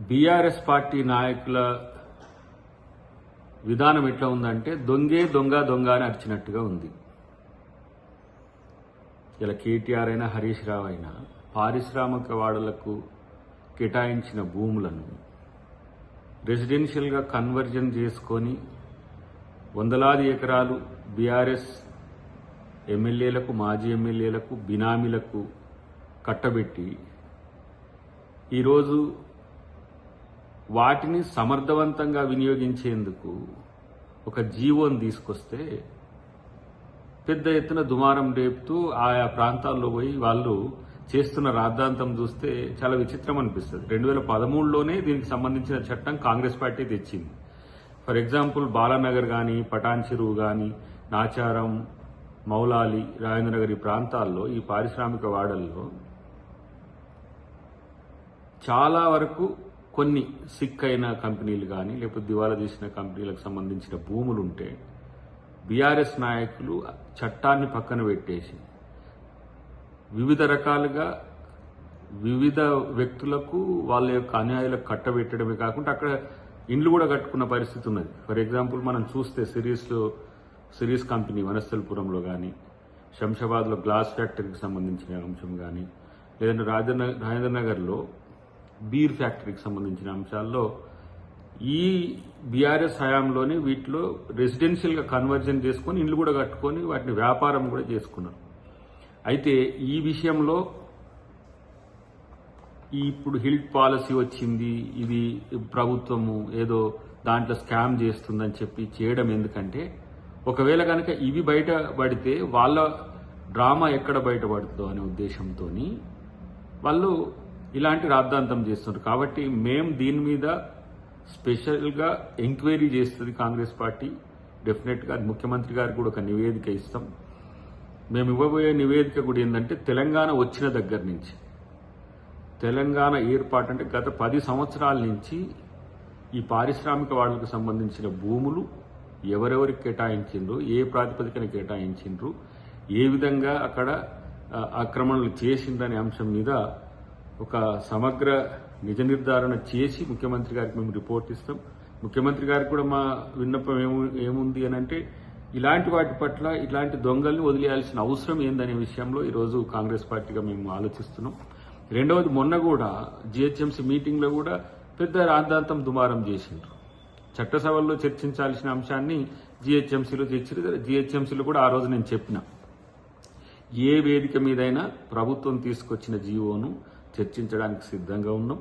BRS party నాయకుల విధానం ఎట్లా ఉందంటే దొంగే దొంగ దొంగ అని అరిచినట్టుగా ఉంది. ఇలా కేటీఆర్ అయినా హరీష్ రావు అయినా పారిశ్రామిక వాడలకు కేటాయించిన భూములను రెసిడెన్షియల్గా కన్వర్జన్ చేసుకొని వందలాది ఎకరాలు బీఆర్ఎస్ ఎమ్మెల్యేలకు, మాజీ ఎమ్మెల్యేలకు, బినామీలకు కట్టబెట్టి ఈరోజు వాటిని సమర్థవంతంగా వినియోగించేందుకు ఒక జీవోని తీసుకొస్తే పెద్ద ఎత్తున దుమారం రేపుతూ ఆయా ప్రాంతాల్లో పోయి వాళ్ళు చేస్తున్న రాద్ధాంతం చూస్తే చాలా విచిత్రం అనిపిస్తుంది. 2013లోనే దీనికి సంబంధించిన చట్టం కాంగ్రెస్ పార్టీ తెచ్చింది. ఫర్ ఎగ్జాంపుల్ బాలానగర్ కానీ, పటాన్ చెరువు కానీ, నాచారం, మౌలాలి, రాజేంద్రనగర్ ఈ ప్రాంతాల్లో, ఈ పారిశ్రామిక వాడల్లో చాలా వరకు కొన్ని సిక్ అయిన కంపెనీలు కానీ లేకపోతే దివాలా తీసిన కంపెనీలకు సంబంధించిన భూములుంటే బీఆర్ఎస్ నాయకులు చట్టాన్ని పక్కన పెట్టేసి వివిధ రకాలుగా వివిధ వ్యక్తులకు వాళ్ళ యొక్క అన్యాయాలకు కట్టబెట్టడమే కాకుండా అక్కడ ఇండ్లు కూడా కట్టుకున్న పరిస్థితి ఉన్నది. ఫర్ ఎగ్జాంపుల్ మనం చూస్తే సిరీస్ కంపెనీ వనస్థలపురంలో కానీ, శంషాబాద్లో గ్లాస్ ఫ్యాక్టరీకి సంబంధించిన అంశం కానీ, లేదంటే రాజేంద్రనగర్లో బీర్ ఫ్యాక్టరీకి సంబంధించిన అంశాల్లో ఈ బీఆర్ఎస్ హయాంలోనే వీటిలో రెసిడెన్షియల్గా కన్వర్జన్ చేసుకొని ఇండ్లు కూడా కట్టుకొని వాటిని వ్యాపారం కూడా చేసుకున్నారు. అయితే ఈ విషయంలో ఇప్పుడు హిల్ట్ పాలసీ వచ్చింది, ఇది ప్రభుత్వము ఏదో దాంట్లో స్కామ్ చేస్తుందని చెప్పి చేయడం ఎందుకంటే ఒకవేళ కనుక ఇవి బయటపడితే వాళ్ళ డ్రామా ఎక్కడ బయటపడుతుందో అనే ఉద్దేశంతో వాళ్ళు ఇలాంటి రాద్ధాంతం చేస్తున్నారు. కాబట్టి మేము దీని మీద స్పెషల్గా ఎంక్వైరీ చేస్తుంది కాంగ్రెస్ పార్టీ. డెఫినెట్గా ముఖ్యమంత్రి గారికి కూడా ఒక నివేదిక ఇస్తాం. మేము ఇవ్వబోయే నివేదిక కూడా ఏంటంటే తెలంగాణ వచ్చిన దగ్గర నుంచి, తెలంగాణ ఏర్పాటు అంటే గత 10 సంవత్సరాల నుంచి ఈ పారిశ్రామిక వాడలకు సంబంధించిన భూములు ఎవరెవరికి కేటాయించిండ్రు, ఏ ప్రాతిపదికన కేటాయించిండ్రు, ఏ విధంగా అక్కడ ఆక్రమణలు చేసిందనే అంశం మీద ఒక సమగ్ర నిజ నిర్ధారణ చేసి ముఖ్యమంత్రి గారికి మేము రిపోర్ట్ ఇస్తాం. ముఖ్యమంత్రి గారికి కూడా మా విన్నపం ఏముంది అని అంటే ఇలాంటి వాటి పట్ల ఇలాంటి దొంగల్ని వదిలేయాల్సిన అవసరం ఏందనే విషయంలో ఈరోజు కాంగ్రెస్ పార్టీగా మేము ఆలోచిస్తున్నాం. రెండవది, మొన్న కూడా జిహెచ్ఎంసీ మీటింగ్లో కూడా పెద్ద రాద్ధాంతం దుమారం చేసిండ్రు. చట్టసభల్లో చర్చించాల్సిన అంశాన్ని జిహెచ్ఎంసీలో చర్చించారు. జిహెచ్ఎంసీలో కూడా ఆ రోజు నేను చెప్పిన ఏ వేదిక మీదైనా ప్రభుత్వం తీసుకొచ్చిన జీవోను చర్చించడానికి సిద్ధంగా ఉన్నాం.